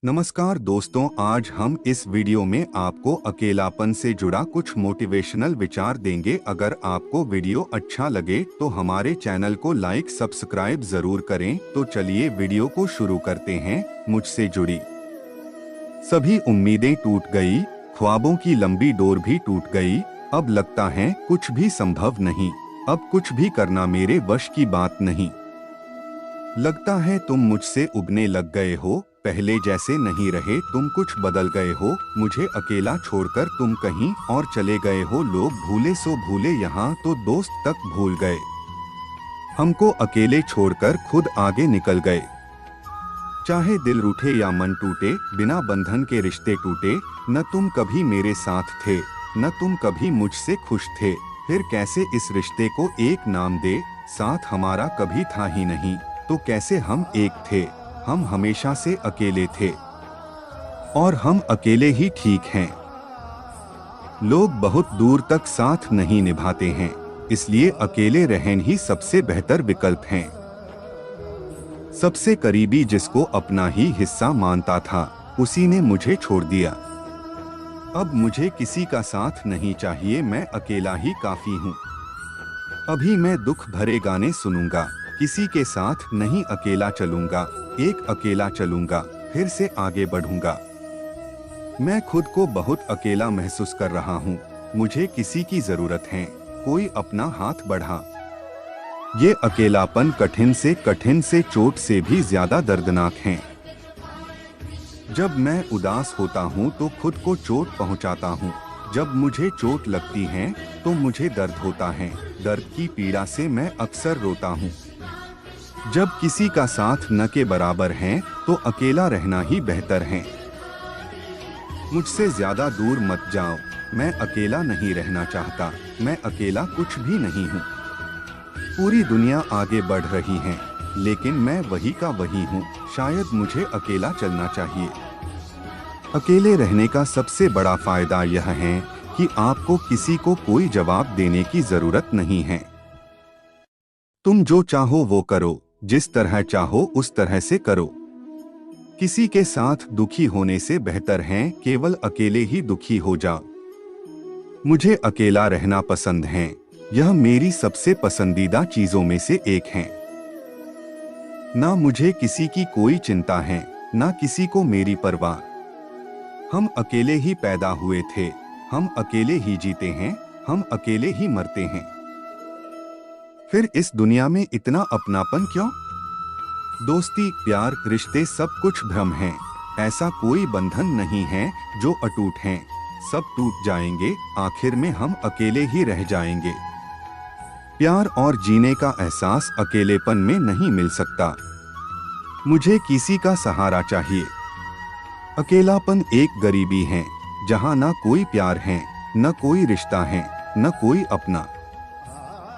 नमस्कार दोस्तों, आज हम इस वीडियो में आपको अकेलापन से जुड़ा कुछ मोटिवेशनल विचार देंगे। अगर आपको वीडियो अच्छा लगे तो हमारे चैनल को लाइक सब्सक्राइब जरूर करें। तो चलिए वीडियो को शुरू करते हैं। मुझसे जुड़ी सभी उम्मीदें टूट गई, ख्वाबों की लंबी डोर भी टूट गई। अब लगता है कुछ भी संभव नहीं, अब कुछ भी करना मेरे वश की बात नहीं। लगता है तुम मुझसे उबने लग गए हो, पहले जैसे नहीं रहे तुम, कुछ बदल गए हो। मुझे अकेला छोड़कर तुम कहीं और चले गए हो। लोग भूले सो भूले, यहाँ तो दोस्त तक भूल गए। हमको अकेले छोड़कर खुद आगे निकल गए। चाहे दिल रूठे या मन टूटे, बिना बंधन के रिश्ते टूटे। न तुम कभी मेरे साथ थे, न तुम कभी मुझसे खुश थे। फिर कैसे इस रिश्ते को एक नाम दे? साथ हमारा कभी था ही नहीं, तो कैसे हम एक थे? हम हमेशा से अकेले थे और हम अकेले ही ठीक हैं। लोग बहुत दूर तक साथ नहीं निभाते हैं, इसलिए अकेले रहना ही सबसे बेहतर विकल्प है। सबसे करीबी जिसको अपना ही हिस्सा मानता था, उसी ने मुझे छोड़ दिया। अब मुझे किसी का साथ नहीं चाहिए, मैं अकेला ही काफी हूँ। अभी मैं दुख भरे गाने सुनूंगा, किसी के साथ नहीं अकेला चलूंगा। एक अकेला चलूंगा, फिर से आगे बढ़ूंगा। मैं खुद को बहुत अकेला महसूस कर रहा हूँ, मुझे किसी की जरूरत है, कोई अपना हाथ बढ़ा। ये अकेलापन कठिन से चोट से भी ज्यादा दर्दनाक है। जब मैं उदास होता हूँ तो खुद को चोट पहुँचाता हूँ। जब मुझे चोट लगती है तो मुझे दर्द होता है। दर्द की पीड़ा से मैं अक्सर रोता हूँ। जब किसी का साथ न के बराबर है तो अकेला रहना ही बेहतर है। मुझसे ज्यादा दूर मत जाओ, मैं अकेला नहीं रहना चाहता। मैं अकेला कुछ भी नहीं हूँ। पूरी दुनिया आगे बढ़ रही है, लेकिन मैं वही का वही हूँ। शायद मुझे अकेला चलना चाहिए। अकेले रहने का सबसे बड़ा फायदा यह है कि आपको किसी को कोई जवाब देने की जरूरत नहीं है। तुम जो चाहो वो करो, जिस तरह चाहो उस तरह से करो। किसी के साथ दुखी होने से बेहतर है केवल अकेले ही दुखी हो जाओ। मुझे अकेला रहना पसंद है, यह मेरी सबसे पसंदीदा चीजों में से एक है। ना मुझे किसी की कोई चिंता है, ना किसी को मेरी परवाह। हम अकेले ही पैदा हुए थे, हम अकेले ही जीते हैं, हम अकेले ही मरते हैं। फिर इस दुनिया में इतना अपनापन क्यों? दोस्ती, प्यार, रिश्ते सब कुछ भ्रम है। ऐसा कोई बंधन नहीं है जो अटूट है। सब टूट जाएंगे, आखिर में हम अकेले ही रह जाएंगे। प्यार और जीने का एहसास अकेलेपन में नहीं मिल सकता। मुझे किसी का सहारा चाहिए। अकेलापन एक गरीबी है, जहाँ ना कोई प्यार है, न कोई रिश्ता है, न कोई अपना।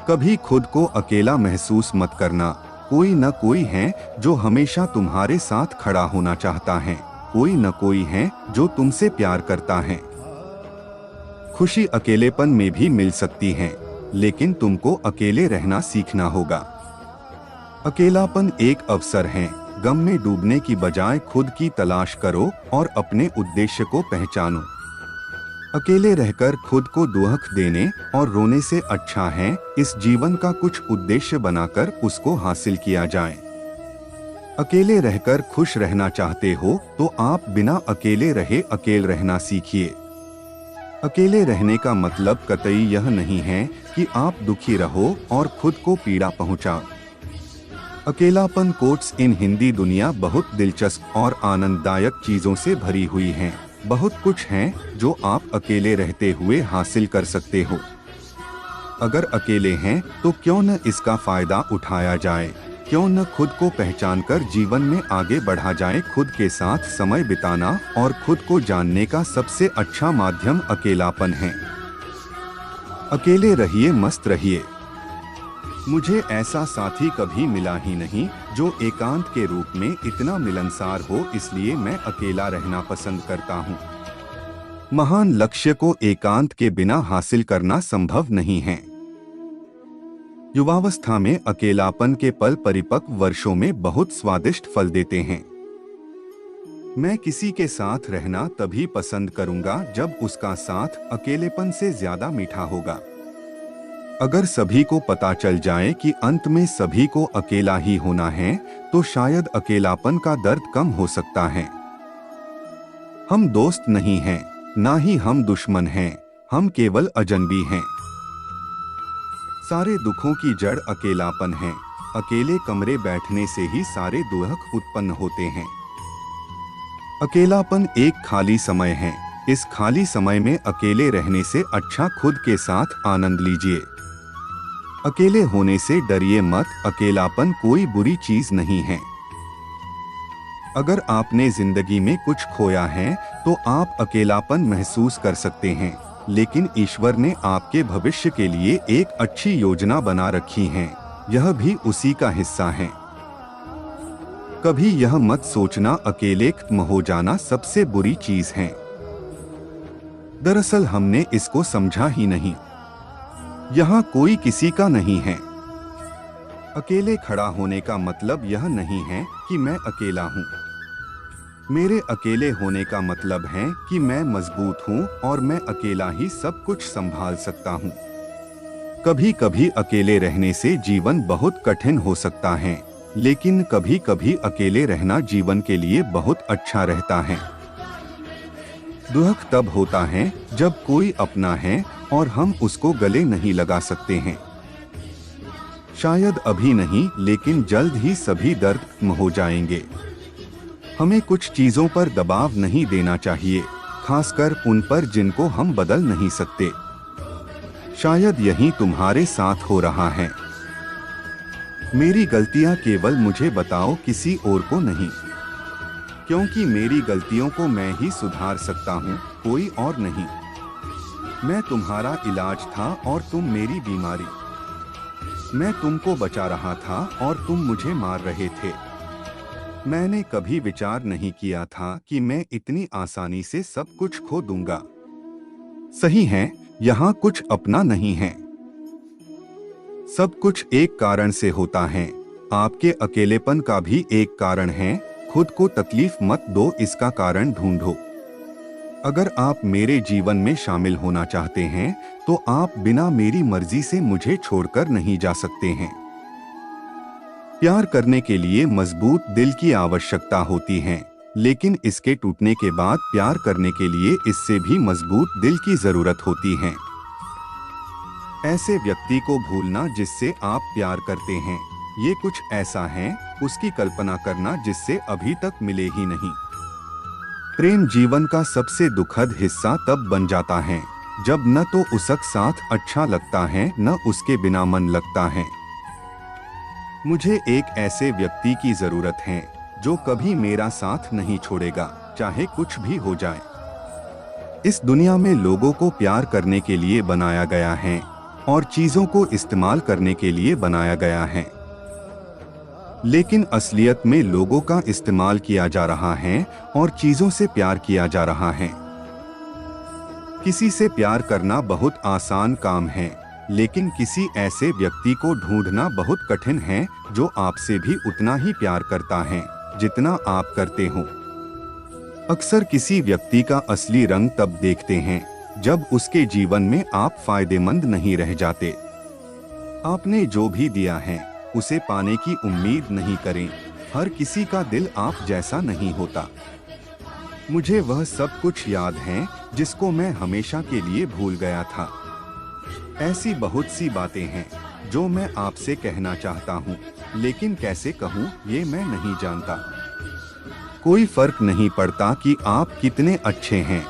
कभी खुद को अकेला महसूस मत करना। कोई न कोई है जो हमेशा तुम्हारे साथ खड़ा होना चाहता है। कोई न कोई है जो तुमसे प्यार करता है। खुशी अकेलेपन में भी मिल सकती है, लेकिन तुमको अकेले रहना सीखना होगा। अकेलापन एक अवसर है। गम में डूबने की बजाय खुद की तलाश करो और अपने उद्देश्य को पहचानो। अकेले रहकर खुद को दुख देने और रोने से अच्छा है इस जीवन का कुछ उद्देश्य बनाकर उसको हासिल किया जाए। अकेले रहकर खुश रहना चाहते हो तो आप बिना अकेले रहे अकेले रहना सीखिए। अकेले रहने का मतलब कतई यह नहीं है कि आप दुखी रहो और खुद को पीड़ा पहुंचाओ। अकेलापन कोट्स इन हिंदी दुनिया बहुत दिलचस्प और आनंददायक चीजों से भरी हुई है। बहुत कुछ है जो आप अकेले रहते हुए हासिल कर सकते हो। अगर अकेले हैं तो क्यों न इसका फायदा उठाया जाए? क्यों न खुद को पहचानकर जीवन में आगे बढ़ा जाए? खुद के साथ समय बिताना और खुद को जानने का सबसे अच्छा माध्यम अकेलापन है। अकेले रहिए, मस्त रहिए। मुझे ऐसा साथी कभी मिला ही नहीं जो एकांत के रूप में इतना मिलनसार हो, इसलिए मैं अकेला रहना पसंद करता हूँ। महान लक्ष्य को एकांत के बिना हासिल करना संभव नहीं है। युवावस्था में अकेलापन के पल परिपक्व वर्षों में बहुत स्वादिष्ट फल देते हैं। मैं किसी के साथ रहना तभी पसंद करूंगा जब उसका साथ अकेलेपन से ज्यादा मीठा होगा। अगर सभी को पता चल जाए कि अंत में सभी को अकेला ही होना है, तो शायद अकेलापन का दर्द कम हो सकता है। हम दोस्त नहीं हैं, ना ही हम दुश्मन हैं, हम केवल अजनबी हैं। सारे दुखों की जड़ अकेलापन है। अकेले कमरे बैठने से ही सारे दुख उत्पन्न होते हैं। अकेलापन एक खाली समय है। इस खाली समय में अकेले रहने से अच्छा खुद के साथ आनंद लीजिए। अकेले होने से डरिए मत, अकेलापन कोई बुरी चीज नहीं है। अगर आपने जिंदगी में कुछ खोया है तो आप अकेलापन महसूस कर सकते हैं, लेकिन ईश्वर ने आपके भविष्य के लिए एक अच्छी योजना बना रखी है, यह भी उसी का हिस्सा है। कभी यह मत सोचना अकेले खत्म हो जाना सबसे बुरी चीज है। दरअसल हमने इसको समझा ही नहीं। यहाँ कोई किसी का नहीं है। अकेले खड़ा होने का मतलब यह नहीं है कि मैं अकेला हूँ। मेरे अकेले होने का मतलब है कि मैं मजबूत हूँ और मैं अकेला ही सब कुछ संभाल सकता हूँ। कभी कभी अकेले रहने से जीवन बहुत कठिन हो सकता है, लेकिन कभी कभी अकेले रहना जीवन के लिए बहुत अच्छा रहता है। दुख तब होता है जब कोई अपना है और हम उसको गले नहीं लगा सकते हैं। शायद अभी नहीं, लेकिन जल्द ही सभी दर्द खत्म हो जाएंगे। हमें कुछ चीजों पर दबाव नहीं देना चाहिए, खासकर उन पर जिनको हम बदल नहीं सकते। शायद यही तुम्हारे साथ हो रहा है। मेरी गलतियां केवल मुझे बताओ, किसी और को नहीं, क्योंकि मेरी गलतियों को मैं ही सुधार सकता हूँ, कोई और नहीं। मैं तुम्हारा इलाज था और तुम मेरी बीमारी। मैं तुमको बचा रहा था और तुम मुझे मार रहे थे। मैंने कभी विचार नहीं किया था कि मैं इतनी आसानी से सब कुछ खो दूंगा। सही है, यहाँ कुछ अपना नहीं है। सब कुछ एक कारण से होता है। आपके अकेलेपन का भी एक कारण है। खुद को तकलीफ मत दो, इसका कारण ढूंढो। अगर आप मेरे जीवन में शामिल होना चाहते हैं तो आप बिना मेरी मर्जी से मुझे छोड़कर नहीं जा सकते हैं। प्यार करने के लिए मजबूत दिल की आवश्यकता होती है, लेकिन इसके टूटने के बाद प्यार करने के लिए इससे भी मजबूत दिल की जरूरत होती है। ऐसे व्यक्ति को भूलना जिससे आप प्यार करते हैं, ये कुछ ऐसा है उसकी कल्पना करना जिससे अभी तक मिले ही नहीं। प्रेम जीवन का सबसे दुखद हिस्सा तब बन जाता है जब न तो उसका साथ अच्छा लगता है न उसके बिना मन लगता है। मुझे एक ऐसे व्यक्ति की जरूरत है जो कभी मेरा साथ नहीं छोड़ेगा, चाहे कुछ भी हो जाए। इस दुनिया में लोगों को प्यार करने के लिए बनाया गया है और चीजों को इस्तेमाल करने के लिए बनाया गया है, लेकिन असलियत में लोगों का इस्तेमाल किया जा रहा है और चीजों से प्यार किया जा रहा है। किसी से प्यार करना बहुत आसान काम है, लेकिन किसी ऐसे व्यक्ति को ढूंढना बहुत कठिन है जो आपसे भी उतना ही प्यार करता है जितना आप करते हो। अक्सर किसी व्यक्ति का असली रंग तब देखते हैं जब उसके जीवन में आप फायदेमंद नहीं रह जाते। आपने जो भी दिया है उसे पाने की उम्मीद नहीं करें। हर किसी का दिल आप जैसा नहीं होता। मुझे वह सब कुछ याद है जिसको मैं हमेशा के लिए भूल गया था। ऐसी बहुत सी बातें हैं जो मैं आपसे कहना चाहता हूँ, लेकिन कैसे कहूँ ये मैं नहीं जानता। कोई फर्क नहीं पड़ता कि आप कितने अच्छे हैं,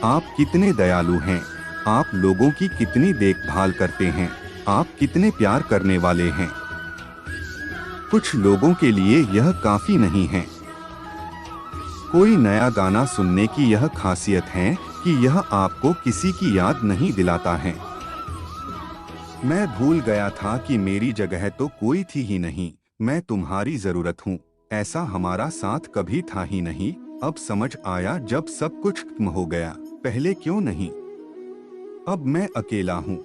आप कितने दयालु हैं, आप लोगों की कितनी देखभाल करते हैं, आप कितने प्यार करने वाले हैं। कुछ लोगों के लिए यह काफी नहीं है। कोई नया गाना सुनने की यह खासियत है कि यह आपको किसी की याद नहीं दिलाता है। मैं भूल गया था कि मेरी जगह तो कोई थी ही नहीं, मैं तुम्हारी जरूरत हूँ। ऐसा हमारा साथ कभी था ही नहीं। अब समझ आया जब सब कुछ खत्म हो गया, पहले क्यों नहीं। अब मैं अकेला हूँ।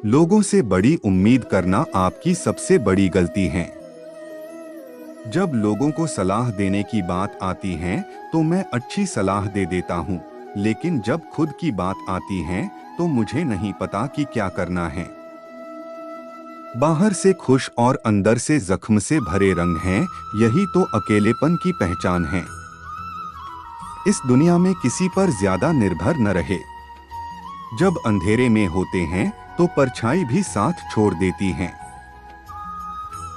लोगों से बड़ी उम्मीद करना आपकी सबसे बड़ी गलती है। जब लोगों को सलाह देने की बात आती है तो मैं अच्छी सलाह दे देता हूँ, लेकिन जब खुद की बात आती है तो मुझे नहीं पता कि क्या करना है। बाहर से खुश और अंदर से जख्म से भरे रंग हैं, यही तो अकेलेपन की पहचान है। इस दुनिया में किसी पर ज्यादा निर्भर न रहे। जब अंधेरे में होते हैं तो परछाई भी साथ छोड़ देती हैं।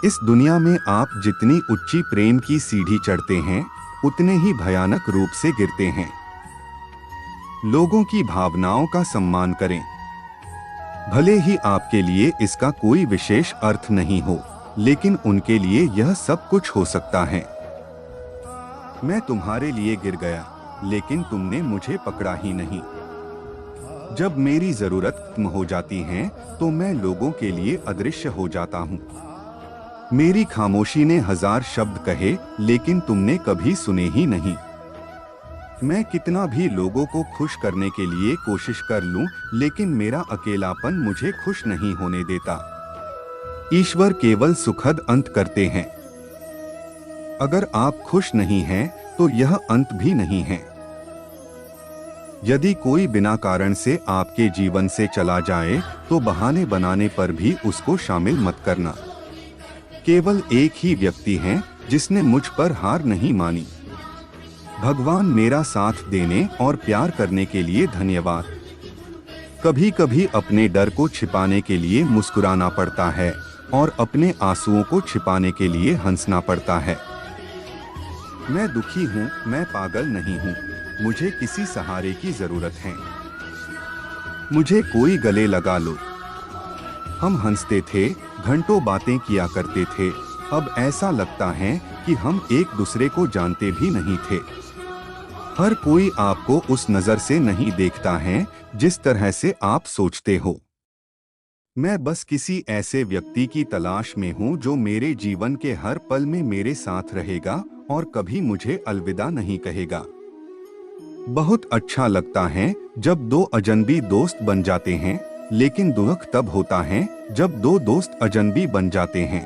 इस दुनिया में आप जितनी ऊंची प्रेम की सीढ़ी चढ़ते हैं, उतने ही भयानक रूप से गिरते हैं। लोगों की भावनाओं का सम्मान करें। भले ही आपके लिए इसका कोई विशेष अर्थ नहीं हो, लेकिन उनके लिए यह सब कुछ हो सकता है। मैं तुम्हारे लिए गिर गया, लेकिन तुमने मुझे पकड़ा ही नहीं। जब मेरी जरूरत खत्म हो जाती है तो मैं लोगों के लिए अदृश्य हो जाता हूँ। मेरी खामोशी ने 1000 शब्द कहे, लेकिन तुमने कभी सुने ही नहीं। मैं कितना भी लोगों को खुश करने के लिए कोशिश कर लूं, लेकिन मेरा अकेलापन मुझे खुश नहीं होने देता। ईश्वर केवल सुखद अंत करते हैं। अगर आप खुश नहीं हैं, तो यह अंत भी नहीं है। यदि कोई बिना कारण से आपके जीवन से चला जाए, तो बहाने बनाने पर भी उसको शामिल मत करना। केवल एक ही व्यक्ति है जिसने मुझ पर हार नहीं मानी। भगवान, मेरा साथ देने और प्यार करने के लिए धन्यवाद। कभी कभी अपने डर को छिपाने के लिए मुस्कुराना पड़ता है और अपने आंसुओं को छिपाने के लिए हंसना पड़ता है। मैं दुखी हूँ, मैं पागल नहीं हूँ। मुझे किसी सहारे की जरूरत है। मुझे कोई गले लगा लो। हम हंसते थे, घंटों बातें किया करते थे। अब ऐसा लगता है कि हम एक दूसरे को जानते भी नहीं थे। हर कोई आपको उस नजर से नहीं देखता है जिस तरह से आप सोचते हो। मैं बस किसी ऐसे व्यक्ति की तलाश में हूँ जो मेरे जीवन के हर पल में मेरे साथ रहेगा और कभी मुझे अलविदा नहीं कहेगा। बहुत अच्छा लगता है जब दो अजनबी दोस्त बन जाते हैं, लेकिन दुख तब होता है जब दो दोस्त अजनबी बन जाते हैं।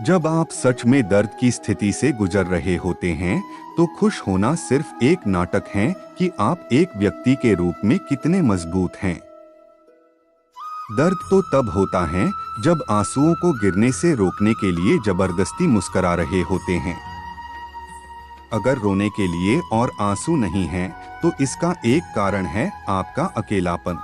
जब आप सच में दर्द की स्थिति से गुजर रहे होते हैं, तो खुश होना सिर्फ एक नाटक है कि आप एक व्यक्ति के रूप में कितने मजबूत हैं। दर्द तो तब होता है जब आंसुओं को गिरने से रोकने के लिए जबरदस्ती मुस्कुरा रहे होते हैं। अगर रोने के लिए और आंसू नहीं हैं, तो इसका एक कारण है आपका अकेलापन।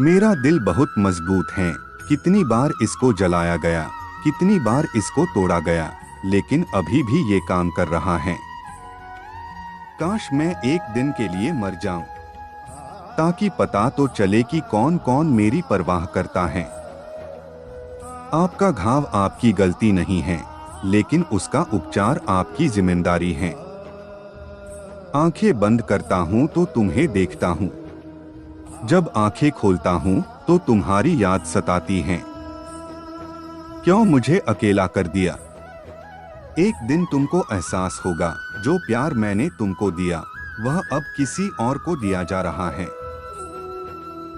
मेरा दिल बहुत मजबूत है। कितनी बार इसको जलाया गया, कितनी बार इसको तोड़ा गया, लेकिन अभी भी ये काम कर रहा है। काश मैं एक दिन के लिए मर जाऊं, ताकि पता तो चले कि कौन कौन मेरी परवाह करता है। आपका घाव आपकी गलती नहीं है, लेकिन उसका उपचार आपकी जिम्मेदारी है। आंखें बंद करता हूं तो तुम्हें देखता हूं। जब आंखें खोलता हूं तो तुम्हारी याद सताती है। क्यों मुझे अकेला कर दिया? एक दिन तुमको एहसास होगा, जो प्यार मैंने तुमको दिया, वह अब किसी और को दिया जा रहा है।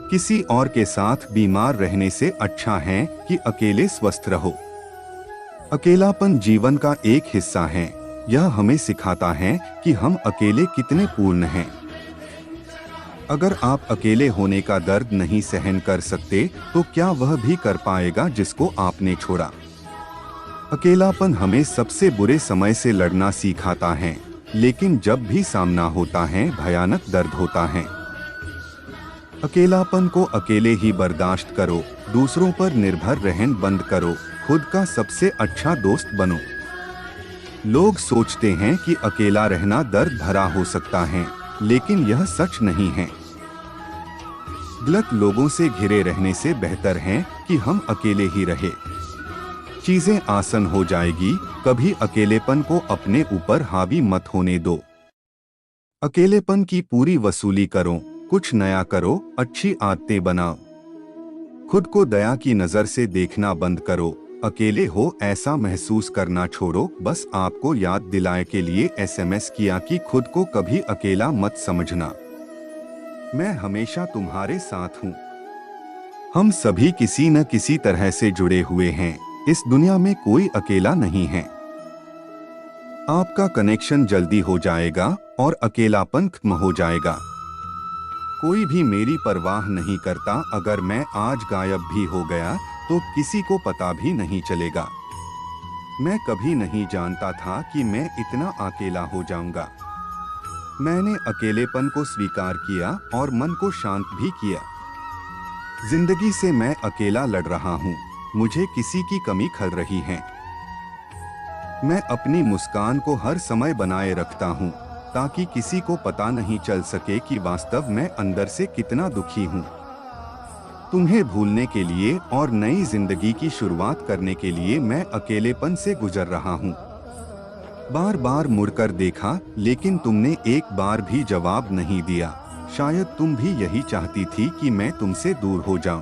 किसी और के साथ बीमार रहने से अच्छा है कि अकेले स्वस्थ रहो। अकेलापन जीवन का एक हिस्सा है। यह हमें सिखाता है कि हम अकेले कितने पूर्ण हैं। अगर आप अकेले होने का दर्द नहीं सहन कर सकते, तो क्या वह भी कर पाएगा जिसको आपने छोड़ा? अकेलापन हमें सबसे बुरे समय से लड़ना सिखाता है, लेकिन जब भी सामना होता है, भयानक दर्द होता है। अकेलापन को अकेले ही बर्दाश्त करो, दूसरों पर निर्भर रहना बंद करो, खुद का सबसे अच्छा दोस्त बनो। लोग सोचते हैं कि अकेला रहना दर्द भरा हो सकता है, लेकिन यह सच नहीं है। गलत लोगों से घिरे रहने से बेहतर है कि हम अकेले ही रहे। चीजें आसान हो जाएगी। कभी अकेलेपन को अपने ऊपर हावी मत होने दो। अकेलेपन की पूरी वसूली करो, कुछ नया करो, अच्छी आदतें बनाओ। खुद को दया की नजर से देखना बंद करो। अकेले हो ऐसा महसूस करना छोड़ो। बस आपको याद दिलाने के लिए SMS किया कि खुद को कभी अकेला मत समझना। मैं हमेशा तुम्हारे साथ हूँ। हम सभी किसी न किसी तरह से जुड़े हुए हैं। इस दुनिया में कोई अकेला नहीं है। आपका कनेक्शन जल्दी हो जाएगा और अकेलापन खत्म हो जाएगा। कोई भी मेरी परवाह नहीं करता। अगर मैं आज गायब भी हो गया तो किसी को पता भी नहीं चलेगा। मैं कभी नहीं जानता था कि मैं इतना अकेला हो जाऊंगा। मैंने अकेलेपन को स्वीकार किया और मन को शांत भी किया। जिंदगी से मैं अकेला लड़ रहा हूँ। मुझे किसी की कमी खल रही है। मैं अपनी मुस्कान को हर समय बनाए रखता हूँ ताकि किसी को पता नहीं चल सके कि वास्तव में अंदर से कितना दुखी हूँ। तुम्हें भूलने के लिए और नई जिंदगी की शुरुआत करने के लिए मैं अकेलेपन से गुजर रहा हूँ। बार बार मुड़कर देखा लेकिन तुमने एक बार भी जवाब नहीं दिया। शायद तुम भी यही चाहती थी कि मैं तुमसे दूर हो जाऊं।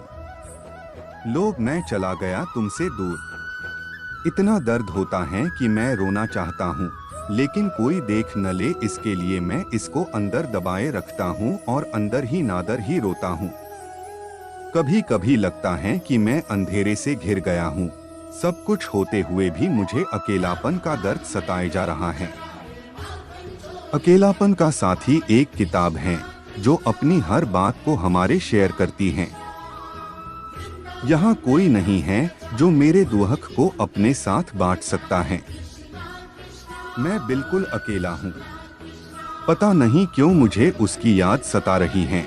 लोग मैं चला गया तुमसे दूर। इतना दर्द होता है कि मैं रोना चाहता हूँ लेकिन कोई देख न ले, इसके लिए मैं इसको अंदर दबाए रखता हूँ और अंदर ही नादर ही रोता हूँ। कभी कभी लगता है कि मैं अंधेरे से घिर गया हूँ। सब कुछ होते हुए भी मुझे अकेलापन का दर्द सताए जा रहा है। अकेलापन का साथी एक किताब है जो अपनी हर बात को हमारे शेयर करती है। यहाँ कोई नहीं है जो मेरे दुख को अपने साथ बांट सकता है। मैं बिल्कुल अकेला हूँ। पता नहीं क्यों मुझे उसकी याद सता रही है।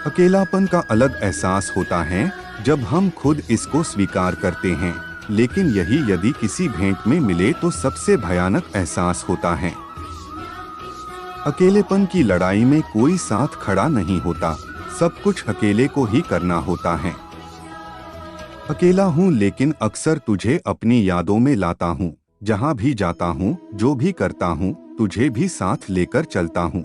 अकेलापन का अलग एहसास होता है जब हम खुद इसको स्वीकार करते हैं, लेकिन यही यदि किसी भेंट में मिले तो सबसे भयानक एहसास होता है। अकेलेपन की लड़ाई में कोई साथ खड़ा नहीं होता। सब कुछ अकेले को ही करना होता है। अकेला हूँ लेकिन अक्सर तुझे अपनी यादों में लाता हूँ। जहाँ भी जाता हूँ, जो भी करता हूँ, तुझे भी साथ लेकर चलता हूँ।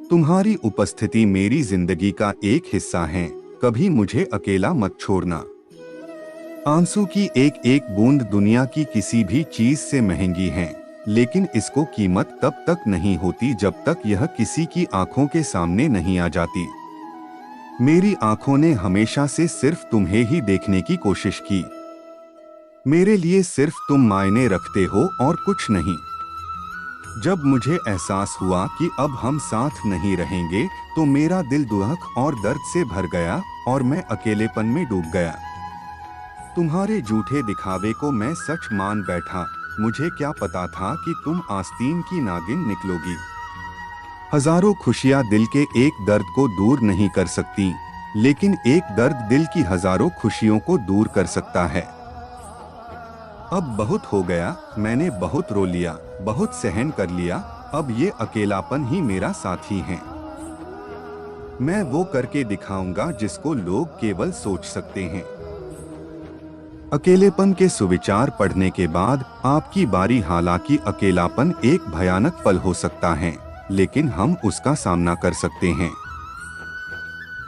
तुम्हारी उपस्थिति मेरी जिंदगी का एक हिस्सा है। कभी मुझे अकेला मत छोड़ना। आंसू की एक एक बूंद दुनिया की किसी भी चीज से महंगी है, लेकिन इसको कीमत तब तक नहीं होती जब तक यह किसी की आंखों के सामने नहीं आ जाती। मेरी आंखों ने हमेशा से सिर्फ तुम्हें ही देखने की कोशिश की। मेरे लिए सिर्फ तुम मायने रखते हो और कुछ नहीं। जब मुझे एहसास हुआ कि अब हम साथ नहीं रहेंगे तो मेरा दिल दुख और दर्द से भर गया और मैं अकेलेपन में डूब गया। तुम्हारे झूठे दिखावे को मैं सच मान बैठा। मुझे क्या पता था कि तुम आस्तीन की नागिन निकलोगी। हजारों खुशियां दिल के एक दर्द को दूर नहीं कर सकती, लेकिन एक दर्द दिल की हजारों खुशियों को दूर कर सकता है। अब बहुत हो गया। मैंने बहुत रो लिया, बहुत सहन कर लिया। अब ये अकेलापन ही मेरा साथी है। मैं वो करके दिखाऊंगा जिसको लोग केवल सोच सकते हैं। अकेलेपन के सुविचार पढ़ने के बाद आपकी बारी। हालांकि अकेलापन एक भयानक पल हो सकता है, लेकिन हम उसका सामना कर सकते हैं।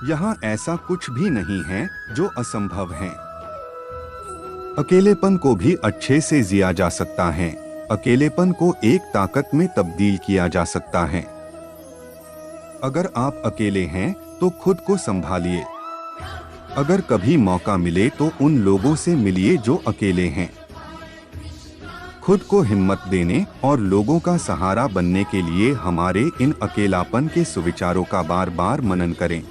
यहाँ ऐसा कुछ भी नहीं है जो असंभव है। अकेलेपन को भी अच्छे से जिया जा सकता है। अकेलेपन को एक ताकत में तब्दील किया जा सकता है। अगर आप अकेले हैं तो खुद को संभालिए। अगर कभी मौका मिले तो उन लोगों से मिलिए जो अकेले हैं। खुद को हिम्मत देने और लोगों का सहारा बनने के लिए हमारे इन अकेलापन के सुविचारों का बार बार मनन करें।